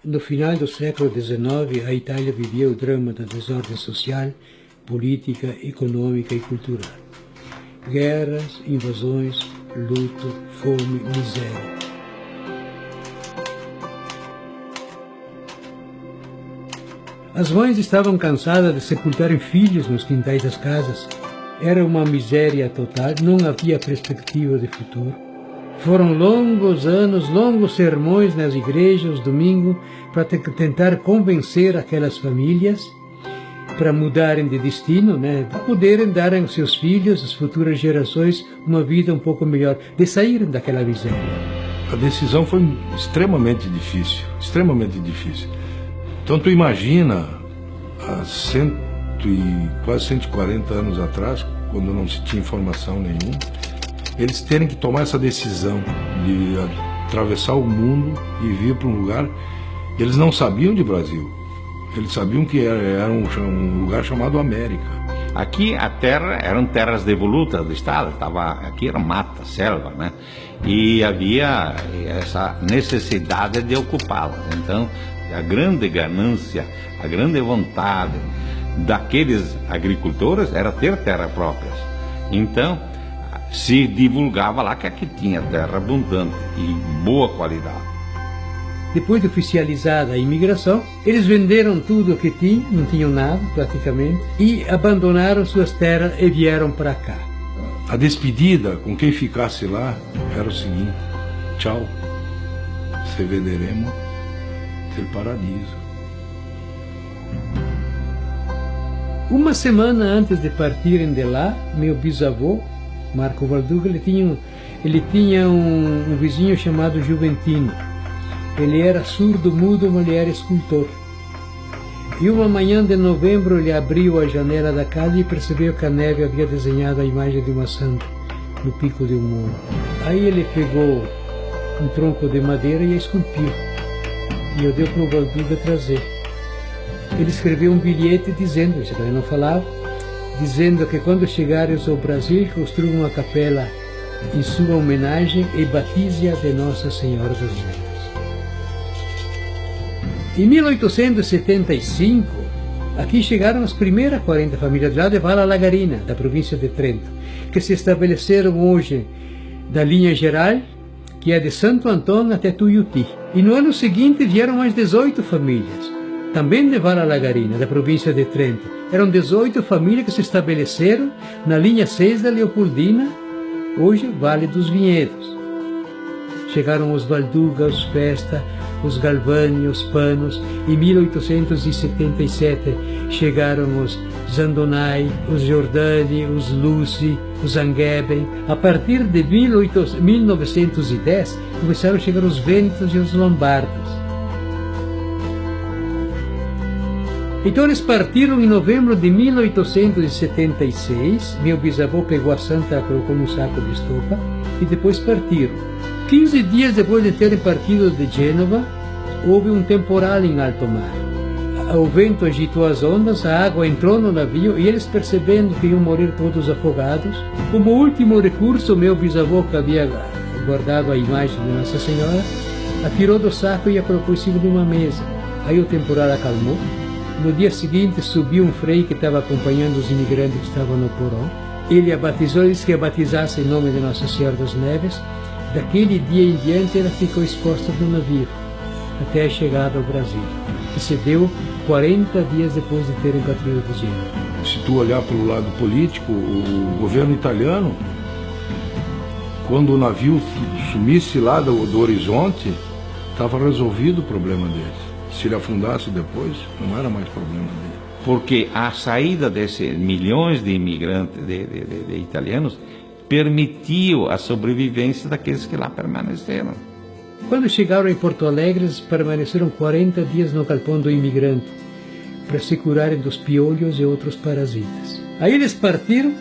No final do século XIX, a Itália vivia o drama da desordem social, política, econômica e cultural. Guerras, invasões, luto, fome, miséria. As mães estavam cansadas de sepultarem filhos nos quintais das casas. Era uma miséria total, não havia perspectiva de futuro. Foram longos anos, longos sermões nas igrejas, domingo, para tentar convencer aquelas famílias para mudarem de destino, para poderem dar aos seus filhos, às futuras gerações, uma vida um pouco melhor, de saírem daquela miséria. A decisão foi extremamente difícil, extremamente difícil. Então tu imagina, há quase 140 anos atrás, quando não se tinha informação nenhuma, eles terem que tomar essa decisão de atravessar o mundo e vir para um lugar. Eles não sabiam de Brasil, eles sabiam que era um lugar chamado América. Aqui a terra eram terras devolutas do Estado, aqui era mata, selva, e havia essa necessidade de ocupá-la. Então, a grande ganância, a grande vontade daqueles agricultores era ter terra próprias. Então, se divulgava lá que aqui tinha terra abundante e boa qualidade. Depois de oficializada a imigração, eles venderam tudo o que tinham, não tinham nada praticamente, e abandonaram suas terras e vieram para cá. A despedida com quem ficasse lá era o seguinte: tchau, se vederemo del paradiso. Uma semana antes de partirem de lá, meu bisavô, Marco Valduga, ele tinha um vizinho chamado Juventino. Ele era surdo-mudo, mas ele era escultor. E uma manhã de novembro ele abriu a janela da casa e percebeu que a neve havia desenhado a imagem de uma santa no pico de um morro. Aí ele pegou um tronco de madeira e a esculpiu. E eu dei para o Valduga trazer. Ele escreveu um bilhete dizendo, isso ele não falava, dizendo que quando chegares ao Brasil, construa uma capela em sua homenagem e batize-a de Nossa Senhora das Neves. Em 1875, aqui chegaram as primeiras 40 famílias de lá de Vala Lagarina, da província de Trento, que se estabeleceram hoje da linha geral, que é de Santo Antônio até Tuiuti. E no ano seguinte vieram mais 18 famílias, também de Vala Lagarina, da província de Trento. Eram 18 famílias que se estabeleceram na linha 6 da Leopoldina, hoje Vale dos Vinhedos. Chegaram os Valduga, os Festa, os Galvani, os Panos. Em 1877 chegaram os Zandonai, os Giordani, os Luci, os Angheben. A partir de 1910 começaram a chegar os Vênetos e os Lombardos. Então eles partiram em novembro de 1876. Meu bisavô pegou a santa, colocou num saco de estopa e depois partiram. 15 dias depois de terem partido de Gênova, houve um temporal em alto mar. O vento agitou as ondas, a água entrou no navio e eles, percebendo que iam morrer todos afogados, como último recurso, meu bisavô, que havia guardado a imagem de Nossa Senhora, a tirou do saco e a colocou em cima de uma mesa. Aí o temporal acalmou. No dia seguinte subiu um frei que estava acompanhando os imigrantes que estavam no porão. Ele a batizou e disse que a batizasse em nome de Nossa Senhora das Neves. Daquele dia em diante ela ficou exposta no navio, até a chegada ao Brasil, que se deu 40 dias depois de terem partido de Gênova. Se tu olhar para o lado político, o governo italiano, quando o navio sumisse lá do horizonte, estava resolvido o problema deles. Se ele afundasse depois, não era mais problema dele. Porque a saída desses milhões de imigrantes, de italianos, permitiu a sobrevivência daqueles que lá permaneceram. Quando chegaram em Porto Alegre, eles permaneceram 40 dias no galpão do imigrante, para se curarem dos piolhos e outros parasitas. Aí eles partiram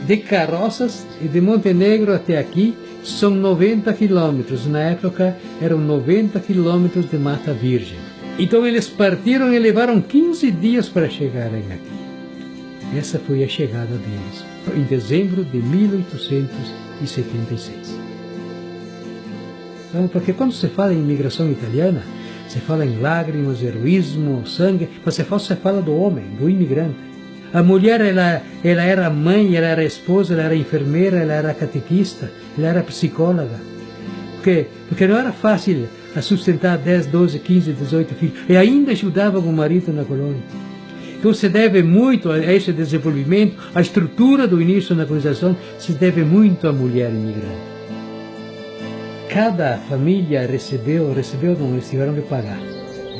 de carroças e de Montenegro até aqui, são 90 quilômetros. Na época eram 90 quilômetros de mata virgem. Então eles partiram e levaram 15 dias para chegarem aqui. Essa foi a chegada deles, em dezembro de 1876. Então, porque quando se fala em imigração italiana, Se fala em lágrimas, heroísmo, sangue, mas se fala do homem, do imigrante. A mulher, ela era mãe, ela era esposa, ela era enfermeira, ela era catequista, ela era psicóloga. Porque não era fácil a sustentar 10, 12, 15, 18 filhos. E ainda ajudava o marido na colônia. Então se deve muito a esse desenvolvimento, a estrutura do início da colonização se deve muito à mulher imigrante. Cada família recebeu não, eles tiveram que pagar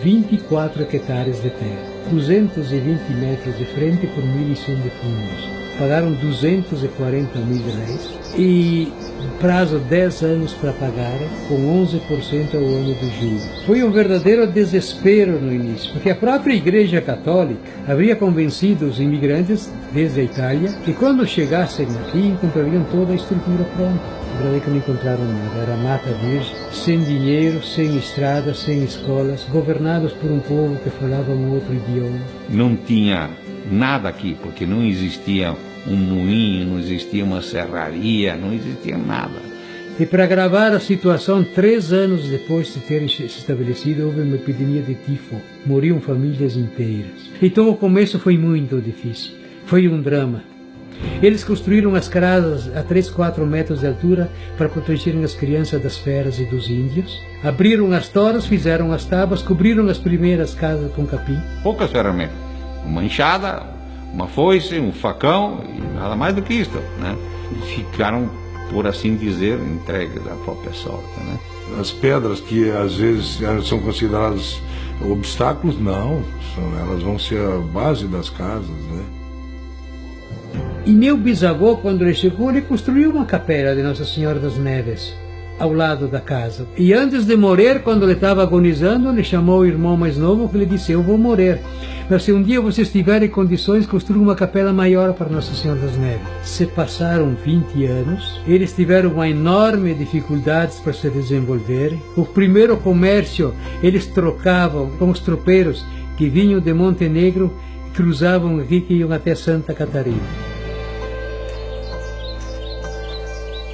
24 hectares de terra, 220 metros de frente por 1.100 de fundos. Pagaram 240 mil reais e prazo 10 anos para pagar, com 11% ao ano de juros. Foi um verdadeiro desespero no início, porque a própria Igreja Católica havia convencido os imigrantes desde a Itália que quando chegassem aqui encontrariam toda a estrutura pronta. A verdade é que não encontraram nada, era mata virgem, sem dinheiro, sem estradas, sem escolas, governados por um povo que falava um outro idioma. Não tinha nada aqui, porque não existia um moinho, não existia uma serraria, não existia nada. E para agravar a situação, 3 anos depois de terem se estabelecido, houve uma epidemia de tifo. Moriam famílias inteiras. Então o começo foi muito difícil. Foi um drama. Eles construíram as casas a 3, 4 metros de altura para protegerem as crianças das feras e dos índios. Abriram as toras, fizeram as tábuas, cobriram as primeiras casas com capim. Poucas ferramentas. Uma enxada, uma foice, um facão e nada mais do que isso, né? Ficaram, por assim dizer, entregues à própria sorte, né? As pedras que às vezes são consideradas obstáculos, não, elas vão ser a base das casas, né? E meu bisavô, quando ele chegou, ele construiu uma capela de Nossa Senhora das Neves ao lado da casa. E antes de morrer, quando ele estava agonizando, ele chamou o irmão mais novo, que lhe disse: eu vou morrer, mas se um dia vocês tiverem condições, construam uma capela maior para Nossa Senhora das Neves. Se passaram 20 anos, eles tiveram uma enorme dificuldades para se desenvolverem. O primeiro comércio, eles trocavam com os tropeiros que vinham de Montenegro, cruzavam aqui, que iam até Santa Catarina.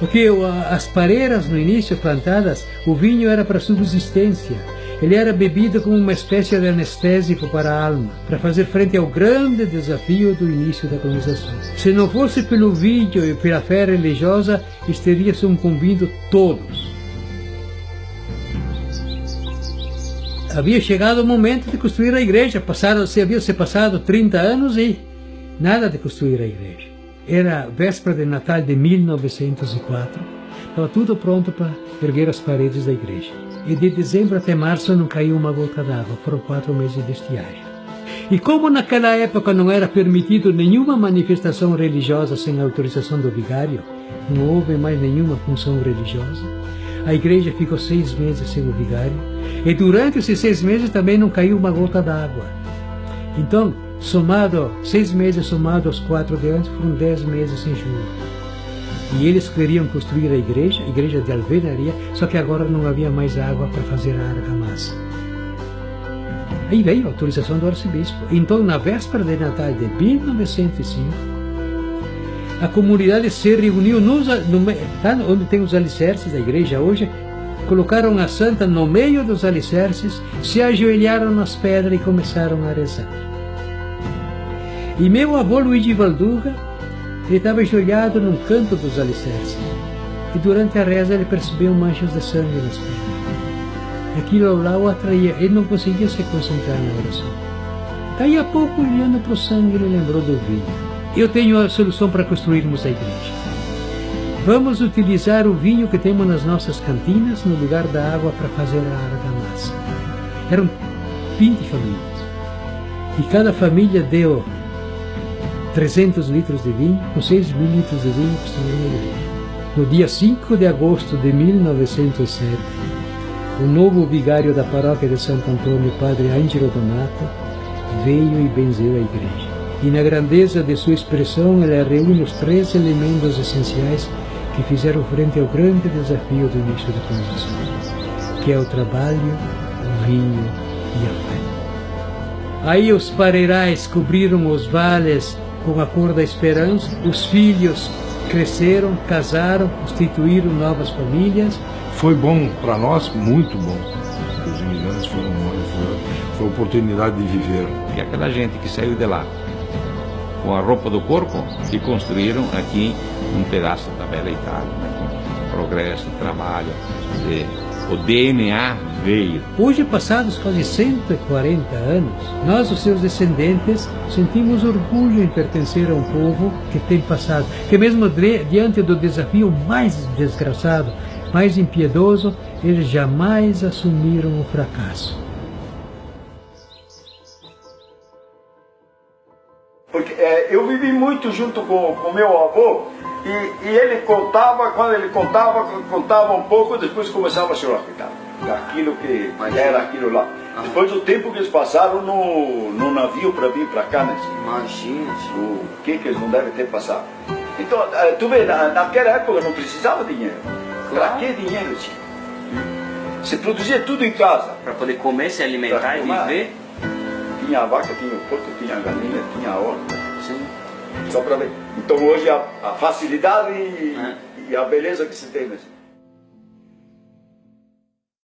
Porque as pareiras no início plantadas, o vinho era para subsistência. Ele era bebido como uma espécie de anestésico para a alma, para fazer frente ao grande desafio do início da colonização. Se não fosse pelo vinho e pela fé religiosa, eles teriam sucumbido todos. Havia chegado o momento de construir a igreja. Havia se passado 30 anos e nada de construir a igreja. Era véspera de Natal de 1904, estava tudo pronto para erguer as paredes da igreja. E de dezembro até março não caiu uma gota d'água, foram 4 meses de estiagem. E como naquela época não era permitido nenhuma manifestação religiosa sem autorização do vigário, não houve mais nenhuma função religiosa, a igreja ficou 6 meses sem o vigário, e durante esses 6 meses também não caiu uma gota d'água. Então, 6 meses somados aos 4 de antes, foram 10 meses sem chuva. E eles queriam construir a igreja de alvenaria, só que agora não havia mais água para fazer a argamassa. Aí veio a autorização do arcebispo. Então, na véspera de Natal de 1905, a comunidade se reuniu onde tem os alicerces da igreja hoje, colocaram a santa no meio dos alicerces, se ajoelharam nas pedras e começaram a rezar. E meu avô Luigi Valduga, ele estava ajoelhado num canto dos alicerces. E durante a reza ele percebeu manchas de sangue nas pedras. Aquilo lá o atraía, ele não conseguia se concentrar na oração. Daí a pouco, olhando para o sangue, ele lembrou do vinho. Eu tenho a solução para construirmos a igreja. Vamos utilizar o vinho que temos nas nossas cantinas no lugar da água para fazer a argamassa. Eram 20 famílias. E cada família deu 300 litros de vinho, com 6 mil litros de vinho construíram a igreja. No dia 5 de agosto de 1907, o novo vigário da paróquia de Santo Antônio, padre Angelo Donato, veio e benzeu a igreja. E na grandeza de sua expressão, ela reúne os 3 elementos essenciais que fizeram frente ao grande desafio do início da colonização, que é o trabalho, o vinho e a fé. Aí os pareirais cobriram os vales com a cor da esperança, os filhos cresceram, casaram, constituíram novas famílias. Foi bom para nós, muito bom, os imigrantes. Imigrantes foi a oportunidade de viver. E aquela gente que saiu de lá com a roupa do corpo e construíram aqui um pedaço da bela Itália, né? Com progresso, trabalho, o DNA veio. Hoje, passados quase 140 anos, nós, os seus descendentes, sentimos orgulho em pertencer a um povo que tem passado, que mesmo diante do desafio mais desgraçado, mais impiedoso, eles jamais assumiram o fracasso. Porque eu vivi muito junto com meu avô, e ele contava, quando ele contava um pouco, depois começava a chorar, daquilo que era aquilo lá. Depois do tempo que eles passaram no navio para vir para cá, né? Imagina. O que eles não devem ter passado. Então, tu vê, naquela época não precisava de dinheiro. Para que dinheiro tinha? Se produzia tudo em casa. Para poder comer, se alimentar e viver. Tinha a vaca, tinha o porco, tinha a galinha, tinha a horta. Sim. Só para ver. Então hoje a facilidade e a beleza que se tem. Assim.